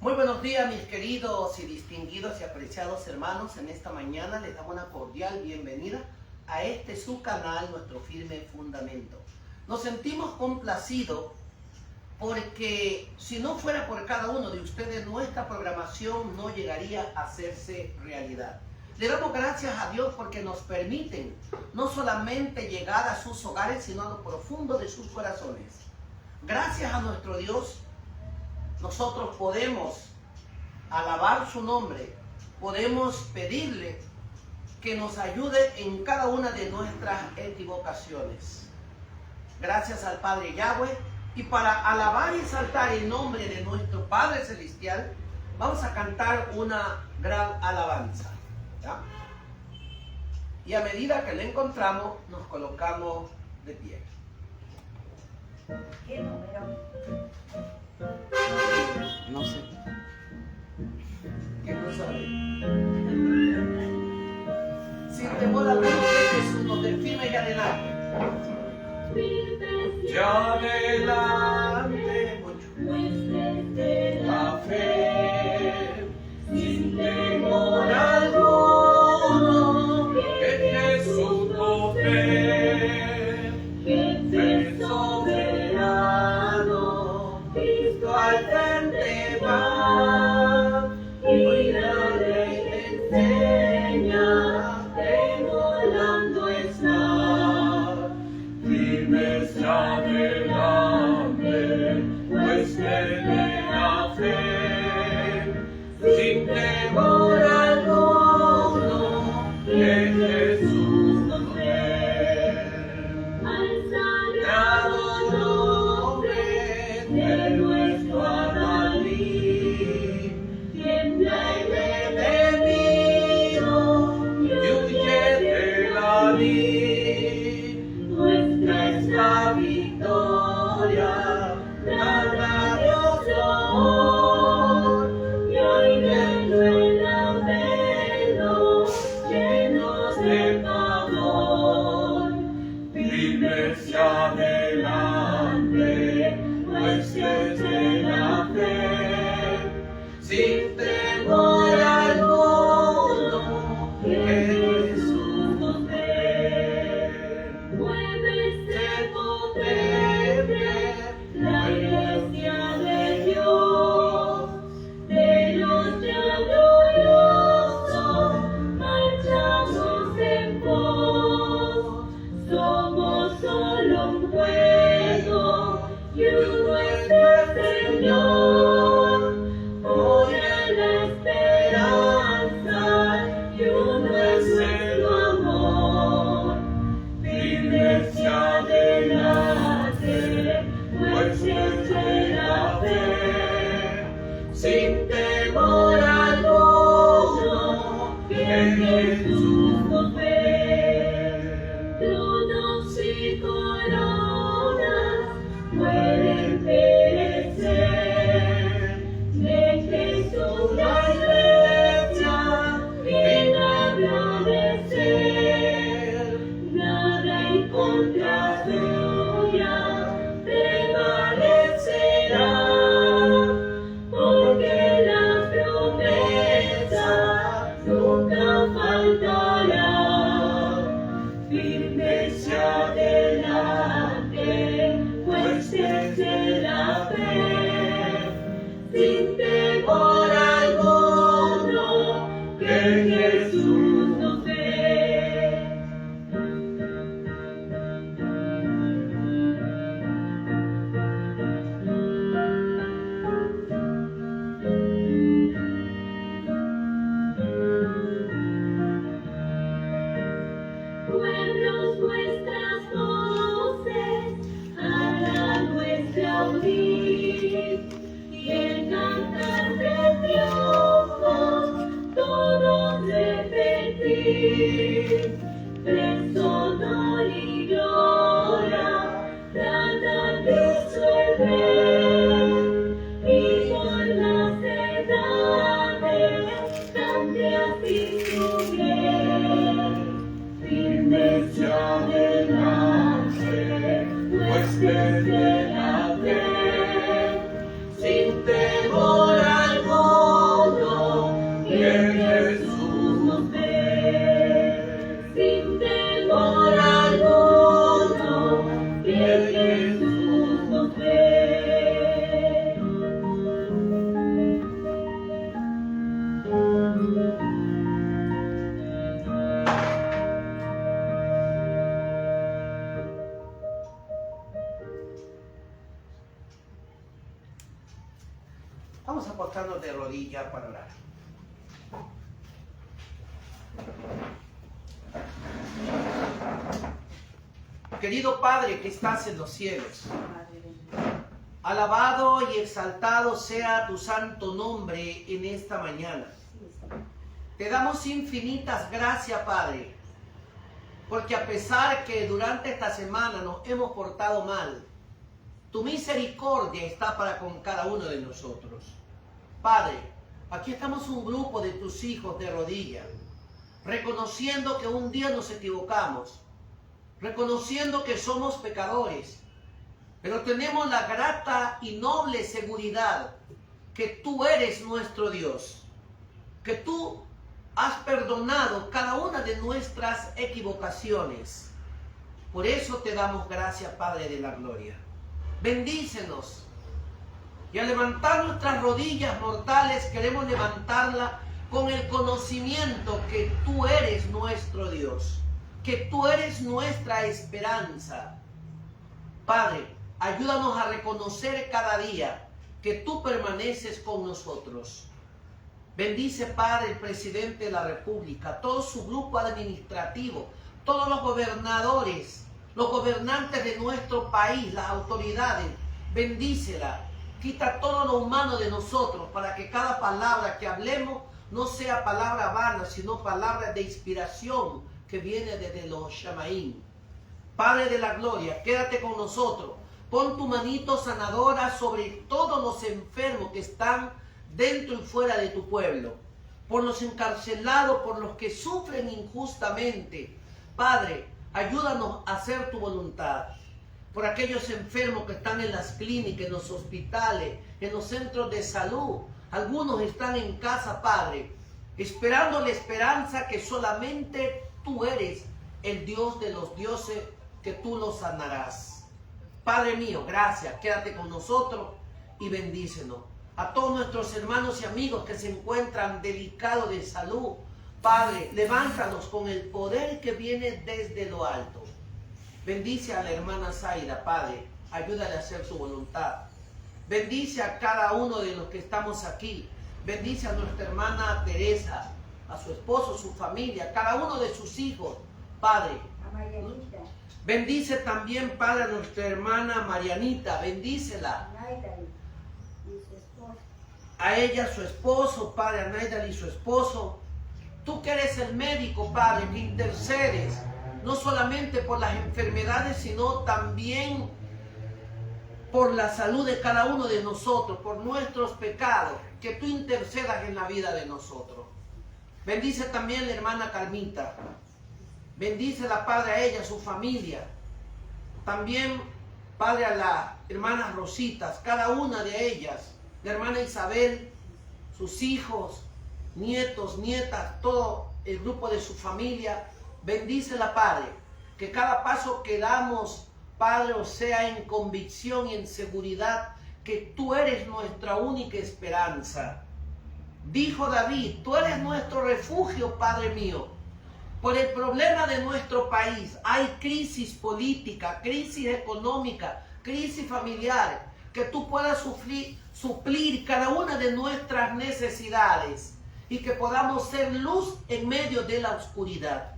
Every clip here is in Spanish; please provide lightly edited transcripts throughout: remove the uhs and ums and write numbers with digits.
Muy buenos días, mis queridos y distinguidos y apreciados hermanos. En esta mañana les damos una cordial bienvenida a este su canal, Nuestro Firme Fundamento. Nos sentimos complacidos porque si no fuera por cada uno de ustedes, nuestra programación no llegaría a hacerse realidad. Le damos gracias a Dios porque nos permiten no solamente llegar a sus hogares, sino a lo profundo de sus corazones. Gracias a nuestro Dios, nosotros podemos alabar su nombre, podemos pedirle que nos ayude en cada una de nuestras equivocaciones. Gracias al Padre Yahweh, y para alabar y exaltar el nombre de nuestro Padre Celestial, vamos a cantar una gran alabanza, ¿ya? Y a medida que la encontramos, nos colocamos de pie. ¿Qué número? No sé. ¿Qué no sabe? Sin temor alguno, que Jesús del firme y adelante. Ya adelante, la fe, sin temor alguno, que Jesús nos ve, que soberano, Cristo al frente va, y la ley enseña, que volando está, firmes adelante, pues tiene la fe, sin temor alguno, que Jesús nos ve. Al sagrado nombre de nuestro Adalí, tiembla el enemigo y huye de la lid. Nuestra es la victoria, dada a Dios amor, y hoy dentro el lamento, llenos de pavor, firmes y adelante, pues desde la fe, sin temor alguno, que Jesús nos ve. Muévese potente la iglesia de Dios, de los ya gloriosos, marchamos en pos. Somos solo un pueblo y uno es el Señor. Hoy es la esperanza y uno es el amor. Firmes y adelante, pues desde la fe, sin temor alguno, que Jesús nos ve. Tronos y coronas pueden perecer, de Jesús la iglesia viene a agradecer. Nada en contra suya prevalecerá, porque la promesa nunca faltará. Firmes y adelante, pues desde la fe, sin temor alguno, que Jesús nos ve. Pueblos, nuestras voces, a la nuestra unir, y en Vamos a postrarnos de rodillas para orar. Querido Padre que estás en los cielos, alabado y exaltado sea tu santo nombre en esta mañana. Te damos infinitas gracias, Padre, porque a pesar que durante esta semana nos hemos portado mal, tu misericordia está para con cada uno de nosotros. Padre, aquí estamos un grupo de tus hijos de rodillas, reconociendo que un día nos equivocamos, reconociendo que somos pecadores, pero tenemos la grata y noble seguridad que tú eres nuestro Dios, que tú has perdonado cada una de nuestras equivocaciones. Por eso te damos gracias, Padre de la gloria. Bendícenos. Y al levantar nuestras rodillas mortales, queremos levantarla con el conocimiento que tú eres nuestro Dios, que tú eres nuestra esperanza. Padre, ayúdanos a reconocer cada día que tú permaneces con nosotros. Bendice, Padre, el presidente de la República, todo su grupo administrativo, todos los gobernadores, los gobernantes de nuestro país, las autoridades. Bendícela. Quita todo lo humano de nosotros para que cada palabra que hablemos no sea palabra vana, sino palabra de inspiración que viene desde los Shamaín. Padre de la gloria, quédate con nosotros. Pon tu manito sanadora sobre todos los enfermos que están dentro y fuera de tu pueblo, por los encarcelados, por los que sufren injustamente. Padre, ayúdanos a hacer tu voluntad. Por aquellos enfermos que están en las clínicas, en los hospitales, en los centros de salud. Algunos están en casa, Padre, esperando la esperanza que solamente tú eres el Dios de los dioses, que tú los sanarás. Padre mío, gracias. Quédate con nosotros y bendícenos. A todos nuestros hermanos y amigos que se encuentran delicados de salud, Padre, levántalos con el poder que viene desde lo alto. Bendice a la hermana Zaida, Padre, ayúdale a hacer su voluntad. Bendice a cada uno de los que estamos aquí. Bendice a nuestra hermana Teresa, a su esposo, su familia, a cada uno de sus hijos, Padre. A Marianita. Bendice también, Padre, a nuestra hermana Marianita, bendícela. A ella, su esposo, Padre, a Naidal y su esposo. Tú que eres el médico, Padre, que intercedes, no solamente por las enfermedades, sino también por la salud de cada uno de nosotros, por nuestros pecados, que tú intercedas en la vida de nosotros. Bendice también a la hermana Carmita. Bendícela, Padre, a ella, a su familia. También, Padre, a las hermanas Rositas, cada una de ellas. La hermana Isabel, sus hijos, nietos, nietas, todo el grupo de su familia. Bendícela, Padre, que cada paso que damos, Padre, o sea en convicción y en seguridad, que tú eres nuestra única esperanza. Dijo David, tú eres nuestro refugio, Padre mío. Por el problema de nuestro país, hay crisis política, crisis económica, crisis familiar, que tú puedas suplir cada una de nuestras necesidades y que podamos ser luz en medio de la oscuridad.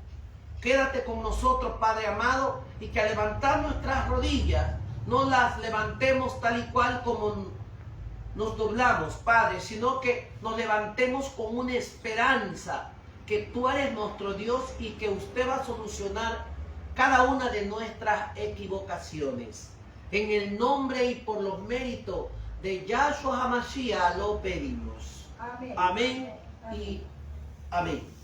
Quédate con nosotros, Padre amado, y que al levantar nuestras rodillas, no las levantemos tal y cual como nos doblamos, Padre, sino que nos levantemos con una esperanza, que tú eres nuestro Dios y que usted va a solucionar cada una de nuestras equivocaciones. En el nombre y por los méritos de Yahshua HaMashiach lo pedimos. Amén. Amén y amén.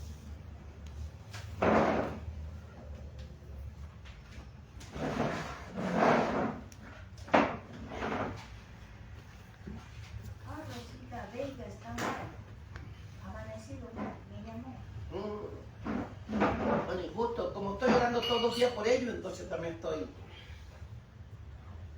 Rosita Vega está mal. Amanecido, me llamó. Bueno, y justo como estoy orando todos los días por ellos, entonces también estoy...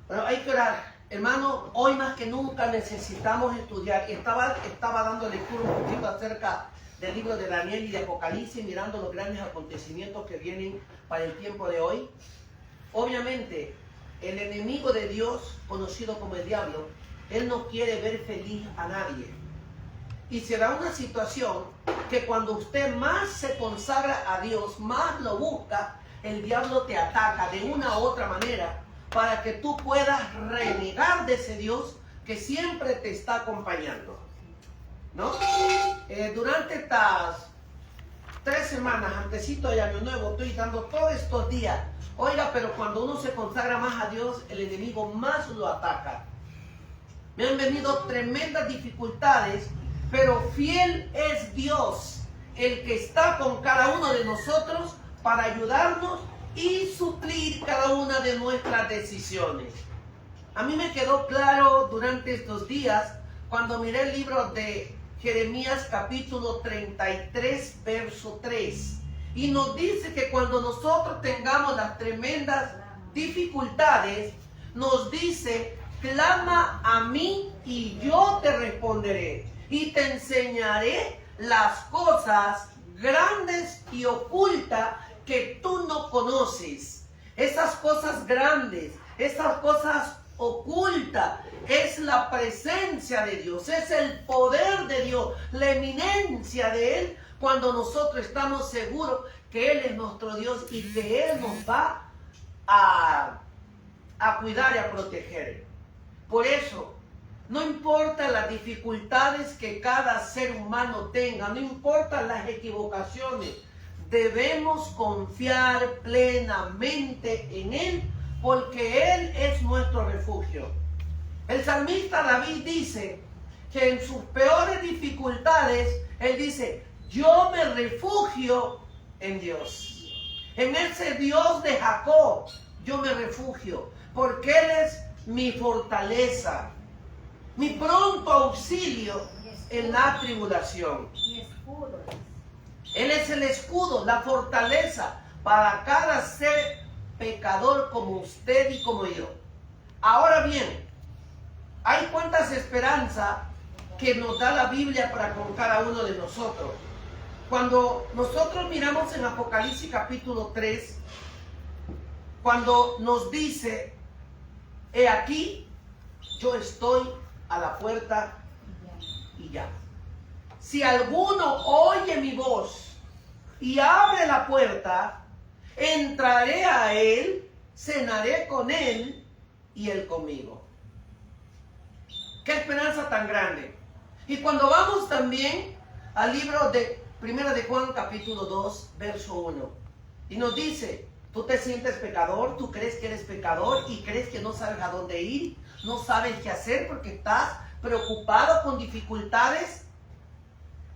Bueno, hay que orar. Hermano, hoy más que nunca necesitamos estudiar. Estaba dando lectura un poquito acerca del libro de Daniel y de Apocalipsis, mirando los grandes acontecimientos que vienen para el tiempo de hoy. Obviamente, el enemigo de Dios, conocido como el diablo, Él no quiere ver feliz a nadie. Y será una situación que cuando usted más se consagra a Dios, más lo busca, el diablo te ataca de una u otra manera para que tú puedas renegar de ese Dios que siempre te está acompañando, ¿no? Durante estas 3 semanas, antesito de Año Nuevo, estoy dando todos estos días. Oiga, pero cuando uno se consagra más a Dios, el enemigo más lo ataca. Me han venido tremendas dificultades, pero fiel es Dios, el que está con cada uno de nosotros para ayudarnos y suplir cada una de nuestras decisiones. A mí me quedó claro durante estos días, cuando miré el libro de Jeremías capítulo 33, verso 3. Y nos dice que cuando nosotros tengamos las tremendas dificultades, nos dice, clama a mí y yo te responderé. Y te enseñaré las cosas grandes y ocultas que tú no conoces. Esas cosas grandes, esas cosas ocultas, es la presencia de Dios, es el poder de Dios, la eminencia de Él, cuando nosotros estamos seguros que Él es nuestro Dios y que Él nos va a cuidar y a proteger. Por eso, no importa las dificultades que cada ser humano tenga, no importa las equivocaciones, debemos confiar plenamente en Él, porque Él es nuestro refugio. El salmista David dice que en sus peores dificultades, él dice, yo me refugio en Dios. En ese Dios de Jacob, yo me refugio, porque Él es mi fortaleza, mi pronto auxilio en la tribulación. Él es el escudo, la fortaleza para cada ser pecador como usted y como yo. Ahora bien, hay cuantas esperanzas que nos da la Biblia para con cada uno de nosotros. Cuando nosotros miramos en Apocalipsis capítulo 3, cuando nos dice, he aquí, yo estoy a la puerta y llamo. Si alguno oye mi voz y abre la puerta, entraré a él, cenaré con él y él conmigo. ¡Qué esperanza tan grande! Y cuando vamos también al libro de Primera de Juan capítulo 2, verso 1, y nos dice, tú te sientes pecador, tú crees que eres pecador y crees que no sabes a dónde ir, no sabes qué hacer porque estás preocupado con dificultades.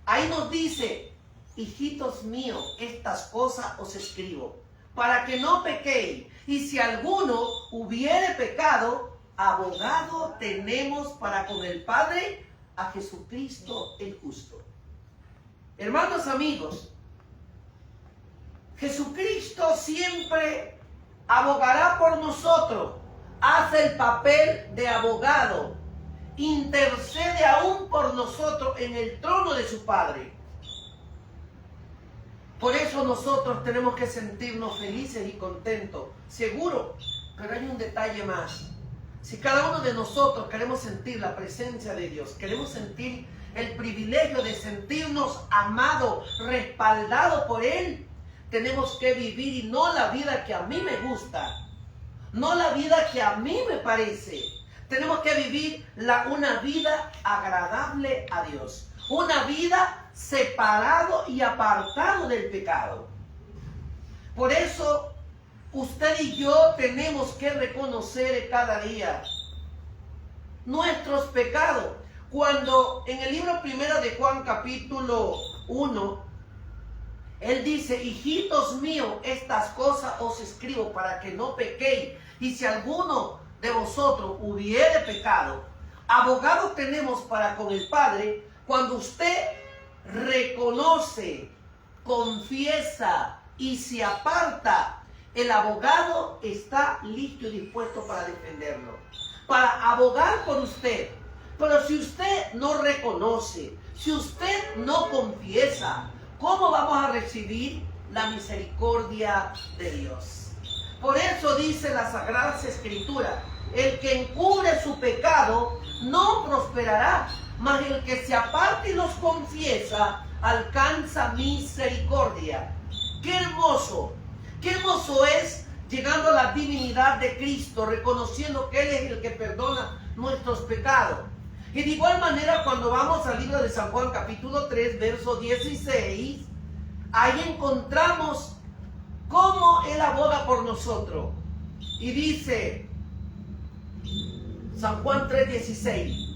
Ahí nos dice, hijitos míos, estas cosas os escribo, para que no pequéis. Y si alguno hubiere pecado, abogado tenemos para con el Padre, a Jesucristo el justo. Hermanos, amigos, Jesucristo siempre abogará por nosotros, hace el papel de abogado, intercede aún por nosotros en el trono de su Padre. Por eso nosotros tenemos que sentirnos felices y contentos, seguro, pero hay un detalle más. Si cada uno de nosotros queremos sentir la presencia de Dios, queremos sentir el privilegio de sentirnos amados, respaldados por Él, tenemos que vivir y no la vida que a mí me gusta, no la vida que a mí me parece. Tenemos que vivir una vida agradable a Dios, una vida separado y apartado del pecado. Por eso usted y yo tenemos que reconocer cada día nuestros pecados. Cuando en el libro primero de Juan capítulo 1, él dice, hijitos míos, estas cosas os escribo para que no pequéis. Y si alguno de vosotros hubiere pecado, abogado tenemos para con el Padre. Cuando usted reconoce, confiesa y se aparta, el abogado está listo y dispuesto para defenderlo, para abogar por usted. Pero si usted no reconoce, si usted no confiesa, ¿cómo vamos a recibir la misericordia de Dios? Por eso dice las Sagradas Escrituras, El que encubre su pecado no prosperará, mas el que se aparte y los confiesa alcanza misericordia. ¡Qué hermoso! ¡Qué hermoso es llegando a la divinidad de Cristo, reconociendo que Él es el que perdona nuestros pecados! Y de igual manera, cuando vamos al libro de San Juan, capítulo 3, verso 16, ahí encontramos cómo Él aboga por nosotros. Y dice San Juan 3, 16,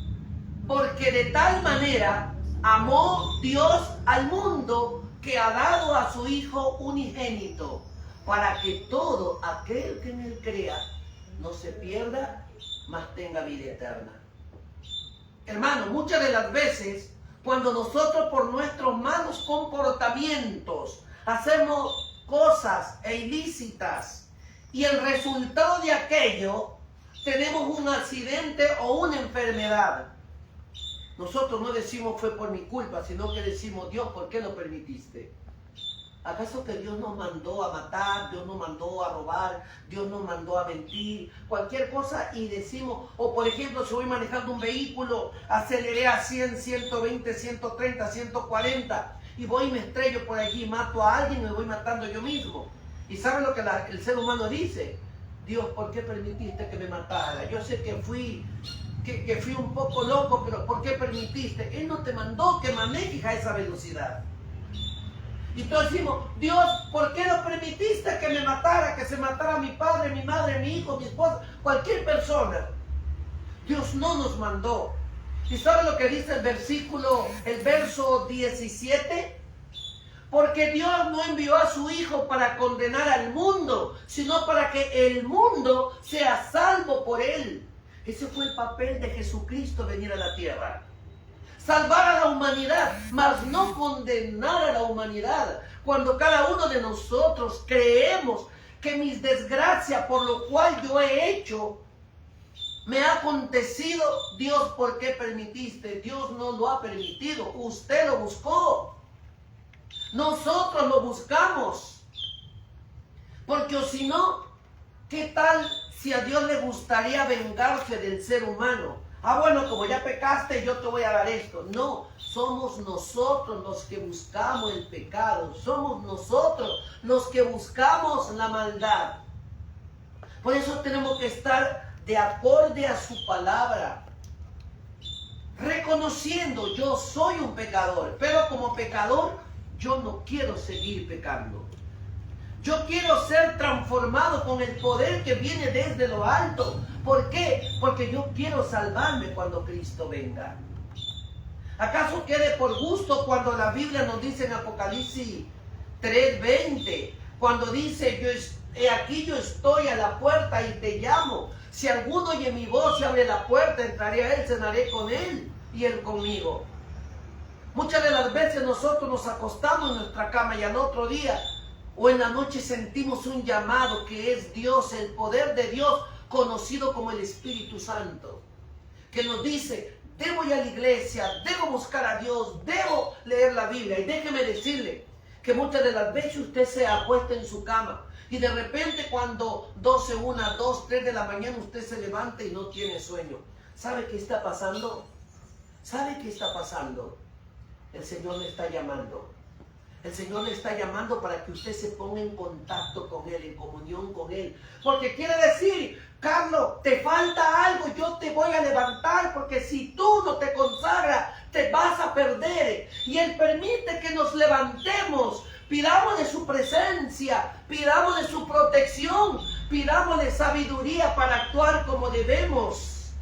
porque de tal manera amó Dios al mundo que ha dado a su Hijo unigénito, para que todo aquel que en Él crea no se pierda, mas tenga vida eterna. Hermano, muchas de las veces, cuando nosotros por nuestros malos comportamientos hacemos cosas ilícitas y el resultado de aquello, tenemos un accidente o una enfermedad, nosotros no decimos fue por mi culpa, sino que decimos, Dios, ¿por qué lo permitiste? ¿Acaso que Dios nos mandó a matar, Dios nos mandó a robar, Dios nos mandó a mentir, cualquier cosa? Y decimos, o por ejemplo, si voy manejando un vehículo, aceleré a 100, 120, 130, 140 y voy y me estrello por allí, mato a alguien y me voy matando yo mismo. ¿Y saben lo que el ser humano dice? Dios, ¿por qué permitiste que me matara? Yo sé que fui un poco loco, pero ¿por qué permitiste? Él no te mandó que manejes a esa velocidad. Y entonces decimos, Dios, ¿por qué no permitiste que me matara, que se matara mi padre, mi madre, mi hijo, mi esposa, cualquier persona? Dios no nos mandó. ¿Y sabe lo que dice el verso 17? Porque Dios no envió a su Hijo para condenar al mundo, sino para que el mundo sea salvo por Él. Ese fue el papel de Jesucristo, venir a la tierra. Salvar a la humanidad, mas no condenar a la humanidad. Cuando cada uno de nosotros creemos que mis desgracias por lo cual yo he hecho, me ha acontecido, Dios, ¿por qué permitiste? Dios no lo ha permitido, usted lo buscó. Nosotros lo buscamos. Porque o si no, ¿qué tal si a Dios le gustaría vengarse del ser humano? Ah, bueno, como ya pecaste, yo te voy a dar esto. No, somos nosotros los que buscamos el pecado. Somos nosotros los que buscamos la maldad. Por eso tenemos que estar de acorde a su palabra. Reconociendo, yo soy un pecador, pero como pecador, yo no quiero seguir pecando. Yo quiero ser transformado con el poder que viene desde lo alto. ¿Por qué? Porque yo quiero salvarme cuando Cristo venga. ¿Acaso quede por gusto cuando la Biblia nos dice en Apocalipsis 3:20, cuando dice, aquí yo estoy a la puerta y te llamo? Si alguno oye mi voz y abre la puerta, entraré a él, cenaré con él y él conmigo. Muchas de las veces nosotros nos acostamos en nuestra cama y al otro día o en la noche sentimos un llamado que es Dios, el poder de Dios, conocido como el Espíritu Santo, que nos dice, debo ir a la iglesia, debo buscar a Dios, debo leer la Biblia. Y déjeme decirle que muchas de las veces usted se acuesta en su cama y de repente cuando 12, 1, 2, 3 de la mañana usted se levanta y no tiene sueño. ¿Sabe qué está pasando? ¿Sabe qué está pasando? El Señor le está llamando. El Señor le está llamando para que usted se ponga en contacto con Él, en comunión con Él. Porque quiere decir, Carlos, te falta algo, yo te voy a levantar, porque si tú no te consagras, te vas a perder. Y Él permite que nos levantemos, pidamos de su presencia, pidamos de su protección, pidamos de sabiduría para actuar como debemos.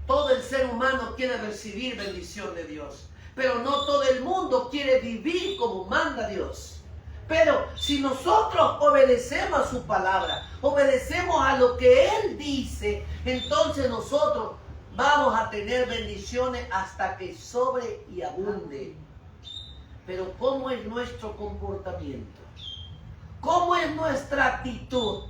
Todo el ser humano quiere recibir bendición de Dios. Pero no todo el mundo quiere vivir como manda Dios. Pero si nosotros obedecemos a su palabra, obedecemos a lo que Él dice, entonces nosotros vamos a tener bendiciones hasta que sobre y abunde. Pero ¿cómo es nuestro comportamiento? ¿Cómo es nuestra actitud?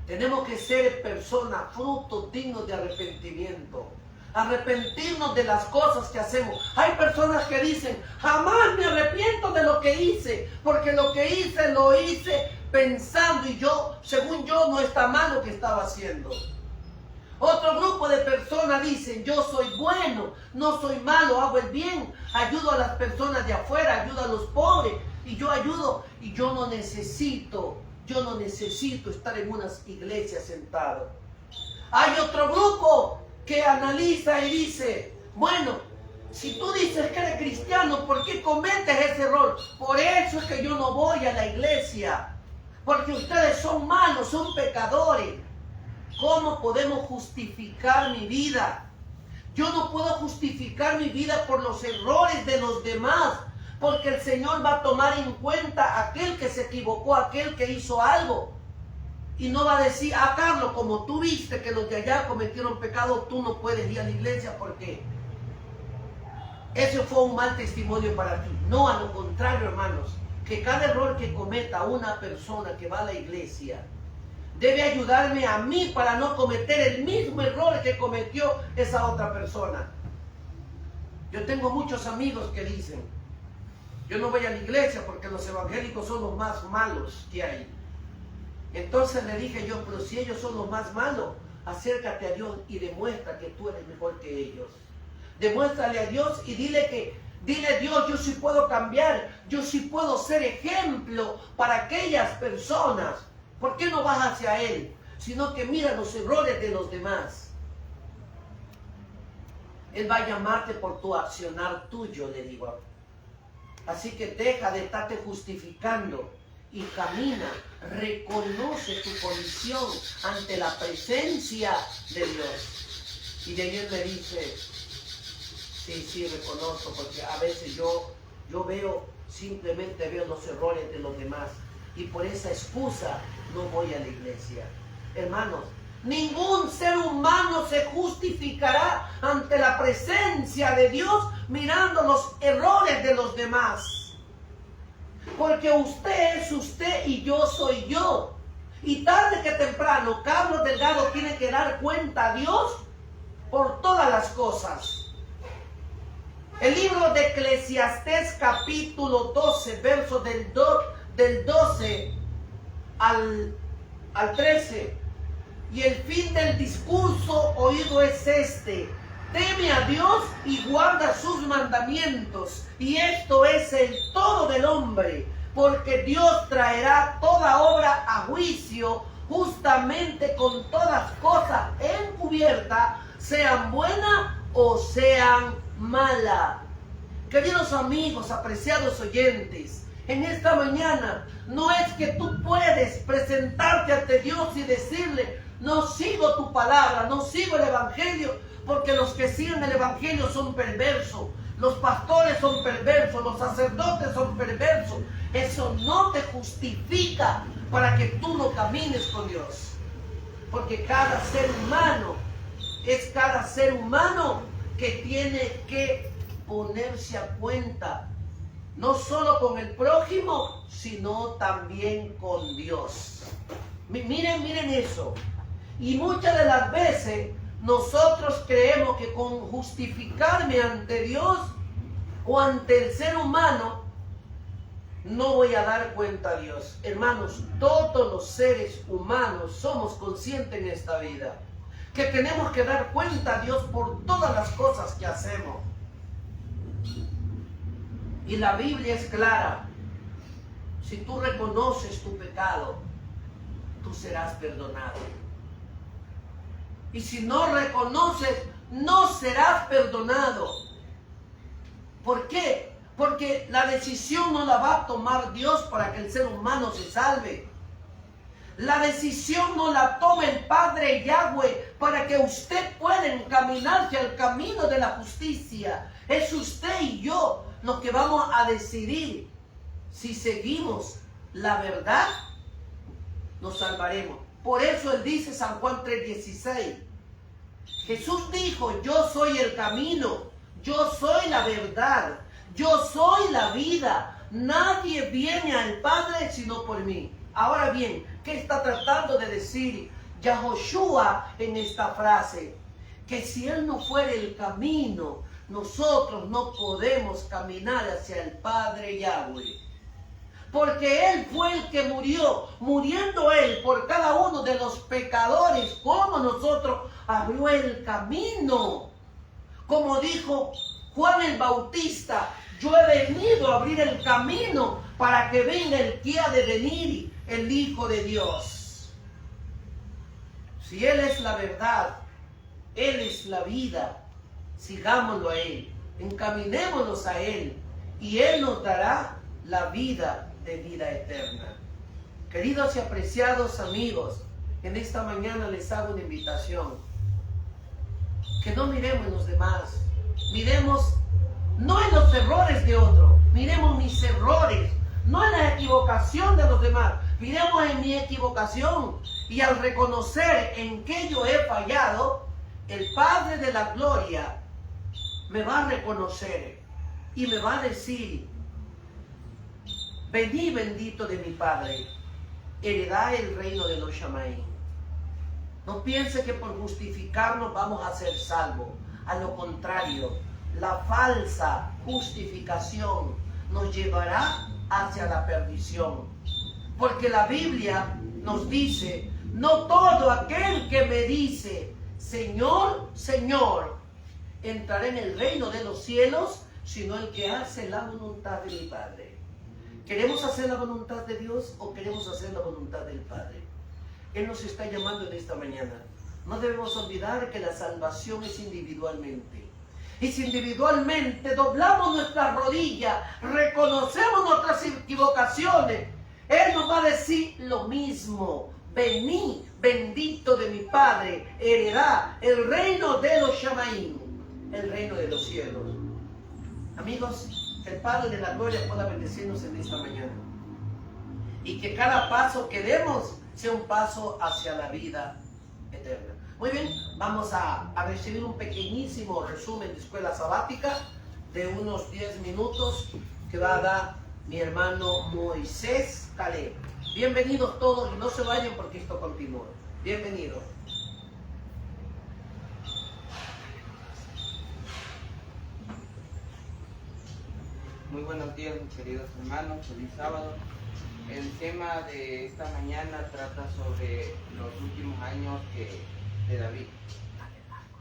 Tenemos que ser personas, frutos dignos de arrepentimiento. Arrepentirnos de las cosas que hacemos. Hay personas que dicen, jamás me arrepiento de lo que hice, porque lo que hice, lo hice pensando y según yo, no está mal lo que estaba haciendo. Otro grupo de personas dicen, yo soy bueno, no soy malo, hago el bien, ayudo a las personas de afuera, ayudo a los pobres, y yo ayudo, y yo no necesito estar en unas iglesias sentado. Hay otro grupo que analiza y dice, bueno, si tú dices que eres cristiano, ¿por qué cometes ese error? Por eso es que yo no voy a la iglesia, porque ustedes son malos, son pecadores. ¿Cómo podemos justificar mi vida? Yo no puedo justificar mi vida por los errores de los demás, porque el Señor va a tomar en cuenta aquel que se equivocó, aquel que hizo algo. Y no va a decir, Carlos, como tú viste que los de allá cometieron pecado, tú no puedes ir a la iglesia porque ese fue un mal testimonio para ti. No, a lo contrario, hermanos, que cada error que cometa una persona que va a la iglesia debe ayudarme a mí para no cometer el mismo error que cometió esa otra persona. Yo tengo muchos amigos que dicen, yo no voy a la iglesia porque los evangélicos son los más malos que hay. Entonces le dije yo, pero si ellos son los más malos, acércate a Dios y demuestra que tú eres mejor que ellos. Demuéstrale a Dios y dile Dios, yo sí puedo cambiar, yo sí puedo ser ejemplo para aquellas personas. ¿Por qué no vas hacia Él? Sino que mira los errores de los demás. Él va a llamarte por tu accionar tuyo, le digo. Así que deja de estarte justificando y camina, reconoce tu condición ante la presencia de Dios. Y de ahí Él me dice, sí, reconozco, porque a veces yo simplemente veo los errores de los demás. Y por esa excusa no voy a la iglesia. Hermanos, ningún ser humano se justificará ante la presencia de Dios mirando los errores de los demás. Porque usted es usted y yo soy yo. Y tarde que temprano, Carlos Delgado tiene que dar cuenta a Dios por todas las cosas. El libro de Eclesiastés capítulo 12, versos del 12 al 13. Y el fin del discurso oído es este: teme a Dios y guarda sus mandamientos, y esto es el todo del hombre, porque Dios traerá toda obra a juicio justamente con todas cosas encubiertas, sean buenas o sean malas. Queridos amigos, apreciados oyentes, en esta mañana no es que tú puedes presentarte ante Dios y decirle, no sigo tu palabra, no sigo el evangelio, porque los que siguen el evangelio son perversos, los pastores son perversos, los sacerdotes son perversos. Eso no te justifica para que tú no camines con Dios, porque cada ser humano es cada ser humano que tiene que ponerse a cuenta, no solo con el prójimo, sino también con Dios. Miren eso. Y muchas de las veces nosotros creemos que con justificarme ante Dios o ante el ser humano no voy a dar cuenta a Dios. Hermanos, todos los seres humanos somos conscientes en esta vida que tenemos que dar cuenta a Dios por todas las cosas que hacemos. Y la Biblia es clara. Si tú reconoces tu pecado, tú serás perdonado. Y si no reconoces, no serás perdonado. ¿Por qué? Porque la decisión no la va a tomar Dios para que el ser humano se salve. La decisión no la toma el Padre Yahweh para que usted pueda encaminarse al camino de la justicia. Es usted y yo los que vamos a decidir si seguimos la verdad, nos salvaremos. Por eso Él dice, San Juan 3:16, Jesús dijo, yo soy el camino, yo soy la verdad, yo soy la vida, nadie viene al Padre sino por mí. Ahora bien, ¿qué está tratando de decir Yahoshua en esta frase? Que si Él no fuera el camino, nosotros no podemos caminar hacia el Padre Yahweh. porque Él fue el que murió, muriendo Él por cada uno de los pecadores, como nosotros, abrió el camino. Como dijo Juan el Bautista, yo he venido a abrir el camino para que venga el que ha de venir, el Hijo de Dios. Si Él es la verdad, Él es la vida, sigámoslo a Él, encaminémonos a Él, y Él nos dará la vida de vida eterna. Queridos y apreciados amigos, en esta mañana les hago una invitación. Que no miremos en los demás, miremos no en los errores de otro, miremos mis errores, no en la equivocación de los demás, miremos en mi equivocación. Y al reconocer en que yo he fallado, el Padre de la Gloria me va a reconocer y me va a decir: vení, bendito de mi Padre, heredad el reino de los Shamaim. No piense que por justificarnos vamos a ser salvos. A lo contrario, la falsa justificación nos llevará hacia la perdición. Porque la Biblia nos dice: no todo aquel que me dice, Señor, Señor, entrará en el reino de los cielos, sino el que hace la voluntad de mi Padre. ¿Queremos hacer la voluntad de Dios o queremos hacer la voluntad del Padre? Él nos está llamando en esta mañana. No debemos olvidar que la salvación es individualmente. Y si individualmente doblamos nuestras rodillas, reconocemos nuestras equivocaciones, Él nos va a decir lo mismo: vení, bendito de mi Padre, heredad el reino de los Shamaim, el reino de los cielos. Amigos, que el Padre de la Gloria pueda bendecirnos en esta mañana. Y que cada paso que demos sea un paso hacia la vida eterna. Muy bien, vamos a recibir un pequeñísimo resumen de escuela sabática de unos 10 minutos que va a dar mi hermano Moisés Caleb. Bienvenidos todos y no se vayan porque esto continúa. Bienvenidos. Muy buenos días, mis queridos hermanos, feliz sábado. El tema de esta mañana trata sobre los últimos años de David.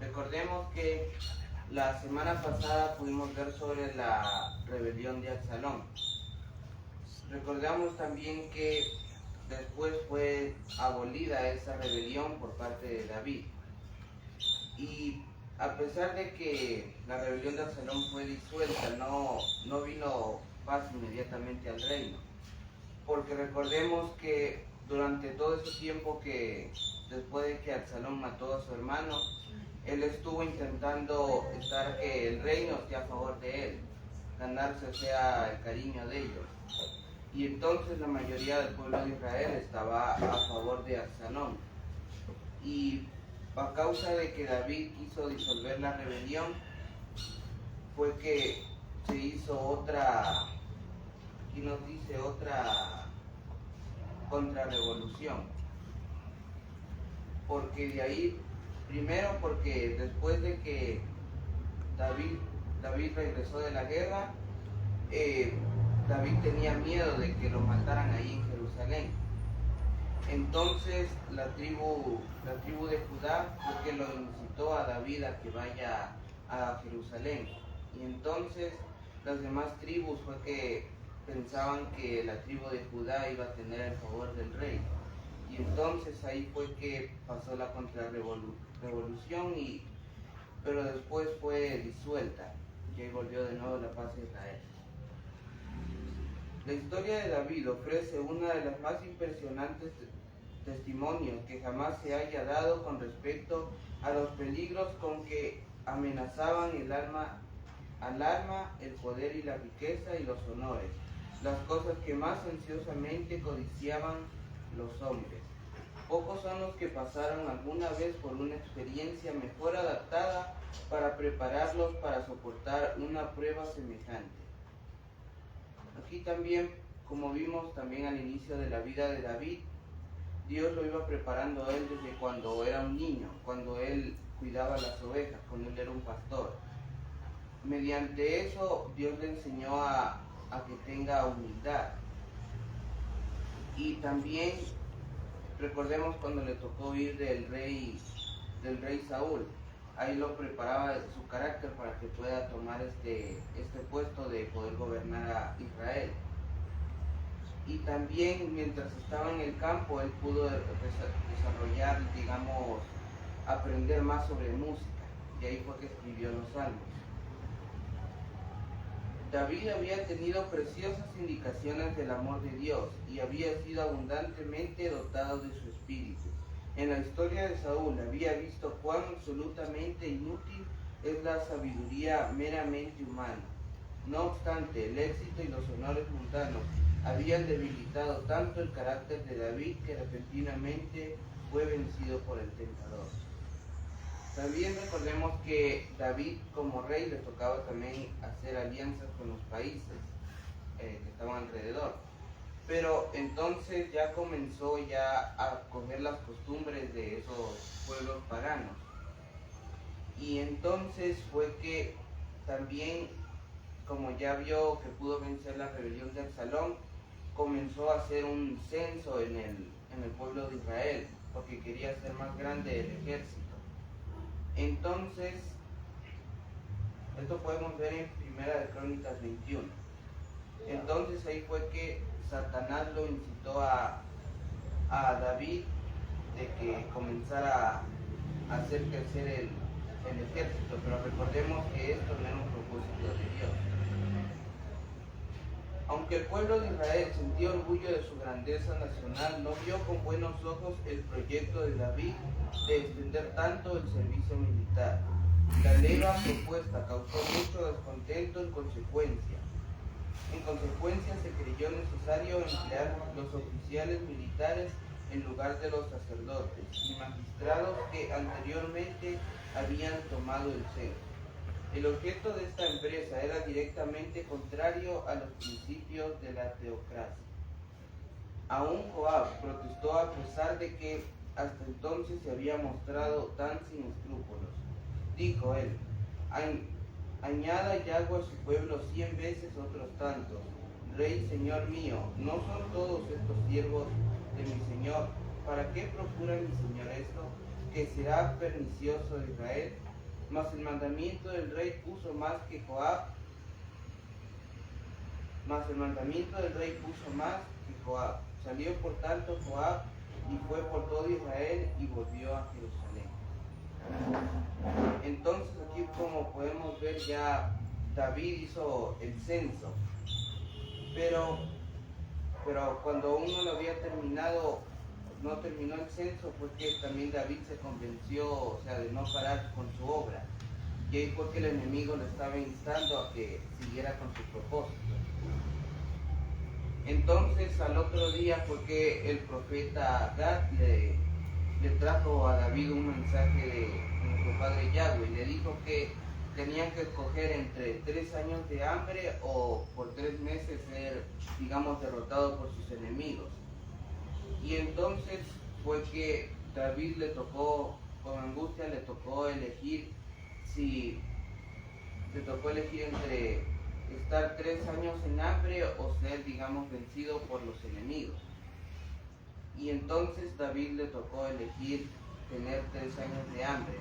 Recordemos que la semana pasada pudimos ver sobre la rebelión de Absalón. Recordamos también que después fue abolida esa rebelión por parte de David. Y a pesar de que la rebelión de Absalón fue disuelta, no vino paz inmediatamente al reino. Porque recordemos que durante todo ese tiempo que después de que Absalón mató a su hermano, él estuvo intentando estar que el reino esté a favor de él, ganarse el cariño de ellos. Y entonces la mayoría del pueblo de Israel estaba a favor de Absalón. Y a causa de que David quiso disolver la rebelión, fue que se hizo otra, aquí nos dice otra contrarrevolución. Porque de ahí, primero porque después de que David regresó de la guerra, David tenía miedo de que lo mataran ahí en Jerusalén. Entonces la tribu de Judá fue que lo incitó a David a que vaya a Jerusalén. Y entonces las demás tribus fue que pensaban que la tribu de Judá iba a tener el favor del rey. Y entonces ahí fue que pasó la contrarrevolución, pero después fue disuelta. Y ahí volvió de nuevo la paz de Israel. La historia de David ofrece una de las más impresionantes testimonios que jamás se haya dado con respecto a los peligros con que amenazaban el alma, el poder y la riqueza y los honores, las cosas que más ansiosamente codiciaban los hombres. Pocos son los que pasaron alguna vez por una experiencia mejor adaptada para prepararlos para soportar una prueba semejante. Aquí también, como vimos también al inicio de la vida de David, Dios lo iba preparando a él desde cuando era un niño, cuando él cuidaba las ovejas, cuando él era un pastor. Mediante eso, Dios le enseñó a que tenga humildad. Y también recordemos cuando le tocó ir del rey Saúl, ahí lo preparaba su carácter para que pueda tomar este puesto de poder gobernar a Israel. Y también mientras estaba en el campo, él pudo desarrollar, digamos, aprender más sobre música, y ahí fue que escribió los salmos. David había tenido preciosas indicaciones del amor de Dios y había sido abundantemente dotado de su espíritu. En la historia de Saúl había visto cuán absolutamente inútil es la sabiduría meramente humana. No obstante, el éxito y los honores mundanos habían debilitado tanto el carácter de David que repentinamente fue vencido por el tentador. También recordemos que David como rey le tocaba también hacer alianzas con los países que estaban alrededor. Pero entonces ya comenzó a coger las costumbres de esos pueblos paganos. Y entonces fue que también, como ya vio que pudo vencer la rebelión de Absalón, comenzó a hacer un censo en el pueblo de Israel, porque quería hacer más grande el ejército. Entonces, esto podemos ver en Primera de Crónicas 21. Entonces ahí fue que Satanás lo incitó a David de que comenzara a hacer crecer el ejército, pero recordemos que esto no era un propósito de Dios. Aunque el pueblo de Israel sentía orgullo de su grandeza nacional, no vio con buenos ojos el proyecto de David de extender tanto el servicio militar. La leva propuesta causó mucho descontento en consecuencia. En consecuencia, se creyó necesario emplear los oficiales militares en lugar de los sacerdotes y magistrados que anteriormente habían tomado el censo. El objeto de esta empresa era directamente contrario a los principios de la teocracia. Aún Joab protestó a pesar de que hasta entonces se había mostrado tan sin escrúpulos. Dijo él: añada Yahweh a su pueblo 100 veces otros tantos. Rey, Señor mío, ¿no son todos estos siervos de mi Señor? ¿Para qué procura mi Señor esto? ¿Que será pernicioso de Israel? Mas el mandamiento del rey puso más que Joab. Salió por tanto Joab y fue por todo Israel y volvió a Jerusalén. Entonces aquí, como podemos ver, ya David hizo el censo, pero cuando aún no lo había terminado, no terminó el censo, fue que también David se convenció, de no parar con su obra, y ahí fue que el enemigo le estaba instando a que siguiera con su propósito. Entonces al otro día fue que el profeta Gad le trajo a David un mensaje de nuestro padre Yahweh y le dijo que tenían que escoger entre 3 años de hambre o por 3 meses ser, derrotado por sus enemigos. Y entonces fue que David le tocó, con angustia le tocó elegir entre estar 3 años en hambre o ser, vencido por los enemigos. Y entonces David le tocó elegir tener 3 años de hambre.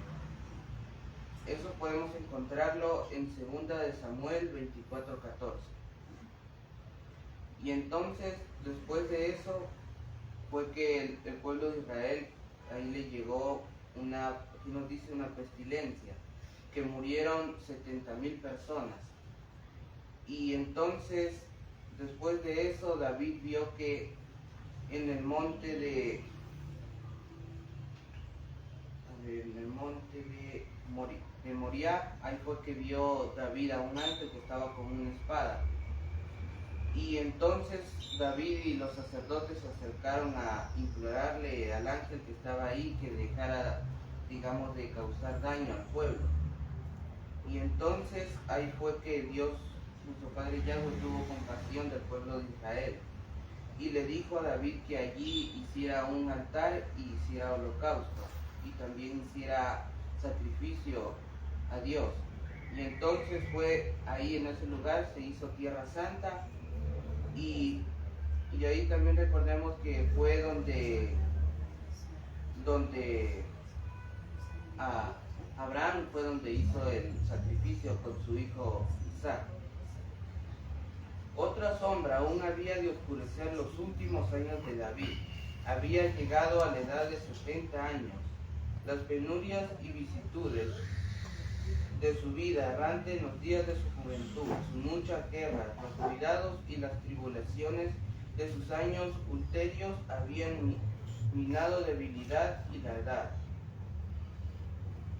Eso podemos encontrarlo en 2 de Samuel 24:14. Y entonces, después de eso, fue que el pueblo de Israel, ahí le llegó una pestilencia, que murieron 70,000 personas. Y entonces, después de eso, David vio que en el monte de Moriah, ahí fue que vio David a un ángel que estaba con una espada. Y entonces David y los sacerdotes se acercaron a implorarle al ángel que estaba ahí que dejara, de causar daño al pueblo. Y entonces ahí fue que Dios, nuestro Padre Yahweh, tuvo compasión del pueblo de Israel. Y le dijo a David que allí hiciera un altar y hiciera holocausto. Y también hiciera sacrificio a Dios. Y entonces fue ahí en ese lugar, se hizo Tierra Santa. Y Y ahí también recordemos que fue donde Abraham fue donde hizo el sacrificio con su hijo Isaac. Otra sombra aún había de oscurecer los últimos años de David. Había llegado a la edad de 70 años. Las penurias y vicisitudes de su vida errante en los días de su juventud, sus muchas guerras, los cuidados y las tribulaciones de sus años ulteriores habían minado debilidad y la edad.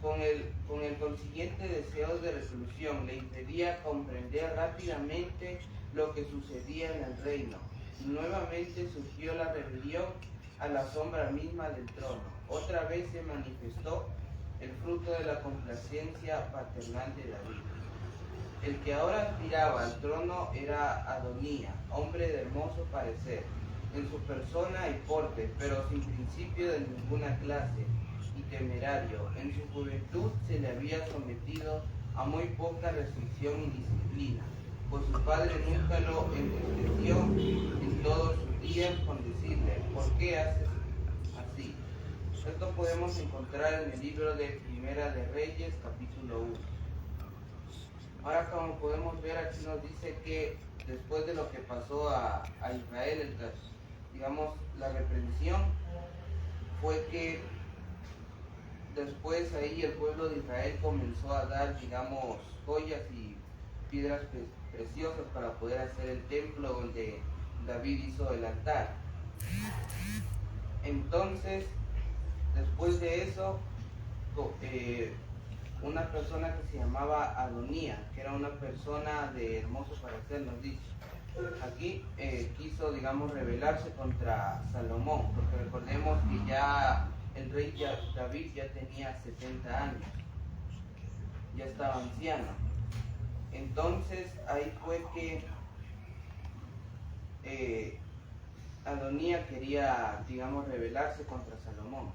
Con el consiguiente deseo de resolución le impedía comprender rápidamente lo que sucedía en el reino. Y nuevamente surgió la rebelión a la sombra misma del trono. Otra vez se manifestó el fruto de la complacencia paternal de David. El que ahora aspiraba al trono era Adonía, hombre de hermoso parecer, en su persona y porte, pero sin principio de ninguna clase, y temerario. En su juventud se le había sometido a muy poca restricción y disciplina, pues su padre nunca lo entristeció en todos sus días con decirle: ¿por qué haces así? Esto podemos encontrar en el libro de Primera de Reyes, capítulo 1. Ahora, como podemos ver, aquí nos dice que después de lo que pasó a Israel, digamos, la reprensión, fue que después ahí el pueblo de Israel comenzó a dar, digamos, joyas y piedras preciosas para poder hacer el templo donde David hizo el altar. Entonces, después de eso, una persona que se llamaba Adonía, que era una persona de hermoso parecer, nos dice aquí, quiso, digamos, rebelarse contra Salomón, porque recordemos que ya el rey David ya tenía 70 años, ya estaba anciano. Entonces ahí fue que Adonía quería, digamos, rebelarse contra Salomón.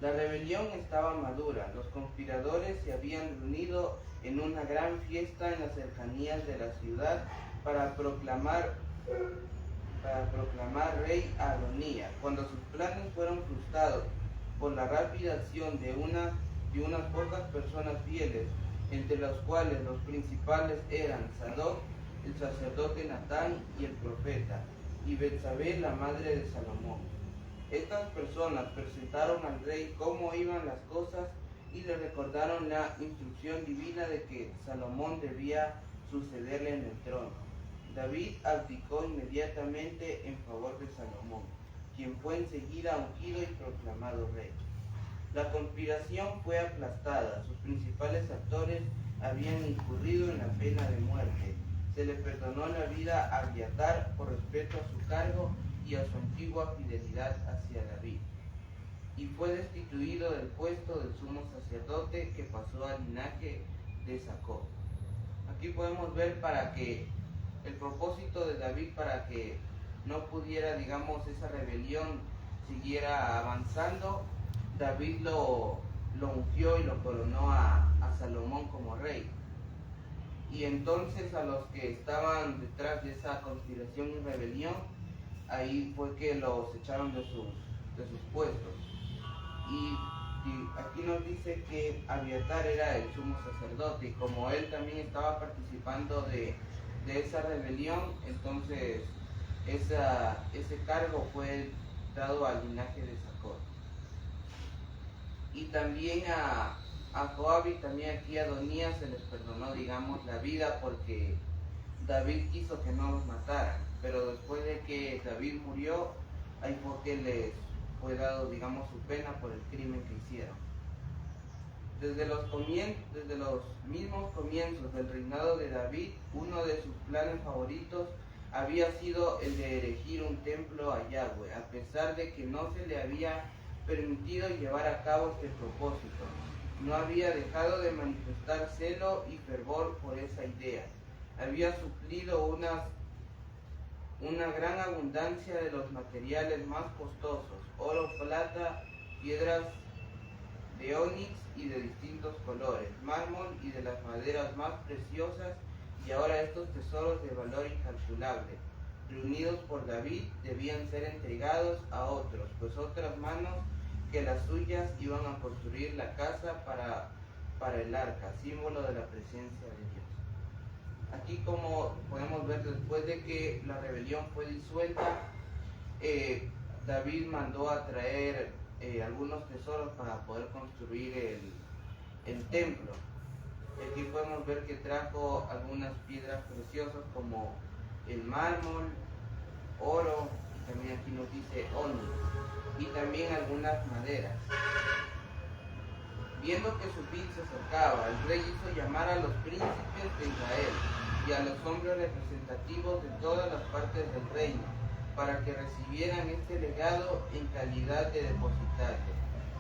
La rebelión estaba madura. Los conspiradores se habían reunido en una gran fiesta en las cercanías de la ciudad para proclamar rey a Adonía. Cuando sus planes fueron frustrados por la rápida acción de unas pocas personas fieles, entre las cuales los principales eran Sadoc, el sacerdote Natán y el profeta, y Betsabé, la madre de Salomón. Estas personas presentaron al rey cómo iban las cosas y le recordaron la instrucción divina de que Salomón debía sucederle en el trono. David abdicó inmediatamente en favor de Salomón, quien fue enseguida ungido y proclamado rey. La conspiración fue aplastada. Sus principales actores habían incurrido en la pena de muerte. Se le perdonó la vida a Abiatar por respeto a su cargo y a su antigua fidelidad hacia David. Y fue destituido del puesto del sumo sacerdote, que pasó al linaje de Jacob. Aquí podemos ver para que el propósito de David, para que no pudiera, digamos, esa rebelión siguiera avanzando, David lo ungió y lo coronó a Salomón como rey. Y entonces a los que estaban detrás de esa conspiración y rebelión, ahí fue que los echaron de sus puestos. Y aquí nos dice que Abiatar era el sumo sacerdote, y como él también estaba participando de esa rebelión, entonces ese cargo fue dado al linaje de Jacob. Y también a Joab y también aquí a Adonías se les perdonó, digamos, la vida, porque David quiso que no los mataran, pero después de que David murió, ahí fue que les fue dado, digamos, su pena por el crimen que hicieron. Desde los mismos comienzos del reinado de David, uno de sus planes favoritos había sido el de erigir un templo a Yahweh, a pesar de que no se le había permitido llevar a cabo este propósito. No había dejado de manifestar celo y fervor por esa idea. Había suplido una gran abundancia de los materiales más costosos: oro, plata, piedras de onix y de distintos colores, mármol y de las maderas más preciosas, y ahora estos tesoros de valor incalculable. reunidos por David debían ser entregados a otros, pues otras manos que las suyas iban a construir la casa para el arca, símbolo de la presencia de Dios. Aquí, como podemos ver, después de que la rebelión fue disuelta, David mandó a traer algunos tesoros para poder construir el templo. Aquí podemos ver que trajo algunas piedras preciosas como el mármol, oro, y también aquí nos dice ónix, y también algunas maderas. Viendo que su fin se acercaba, el rey hizo llamar a los príncipes de Israel y a los hombres representativos de todas las partes del reino, para que recibieran este legado en calidad de depositario.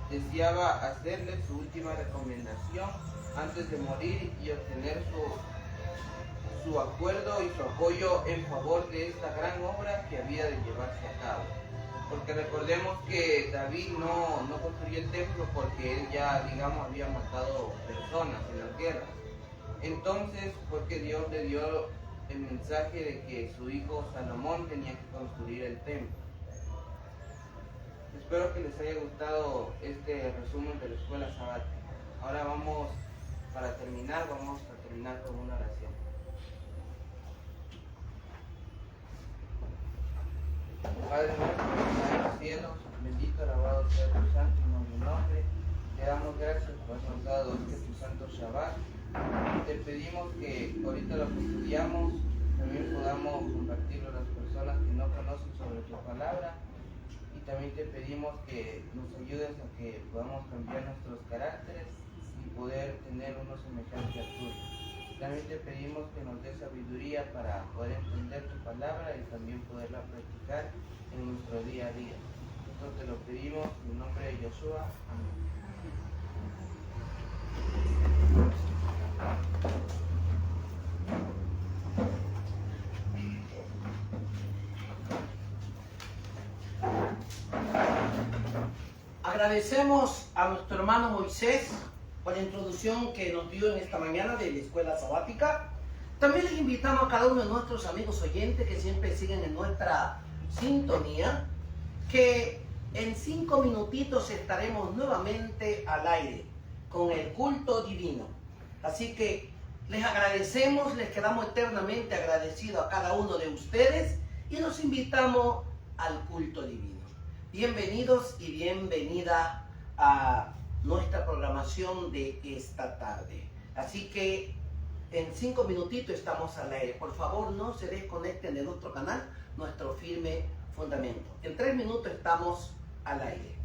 Deseaba hacerle su última recomendación antes de morir y obtener su acuerdo y su apoyo en favor de esta gran obra que había de llevarse a cabo. Porque recordemos que David no construyó el templo porque él ya, digamos, había matado personas en las guerras. Entonces fue que Dios le dio el mensaje de que su hijo Salomón tenía que construir el templo. Espero que les haya gustado este resumen de la escuela sabática. Ahora vamos a terminar con una oración. Padre nuestro que estás en los cielos, bendito, alabado sea tu santo y noble nombre. Te damos gracias por habernos dado tu santo Shabbat. Te pedimos que ahorita lo que estudiamos también podamos compartirlo a las personas que no conocen sobre tu palabra, y también te pedimos que nos ayudes a que podamos cambiar nuestros caracteres y poder tener uno semejante al tuyo. También te pedimos que nos des sabiduría para poder entender tu palabra y también poderla practicar en nuestro día a día. Esto te lo pedimos en el nombre de Yeshua. Amén. Agradecemos a nuestro hermano Moisés por la introducción que nos dio en esta mañana de la escuela sabática. También les invitamos a cada uno de nuestros amigos oyentes que siempre siguen en nuestra sintonía, que en 5 minutitos estaremos nuevamente al aire con el culto divino. Así que les agradecemos, les quedamos eternamente agradecidos a cada uno de ustedes y los invitamos al culto divino. Bienvenidos y bienvenida a nuestra programación de esta tarde. Así que en 5 minutitos estamos al aire. Por favor, no se desconecten de nuestro canal, nuestro firme fundamento. En 3 minutos estamos al aire.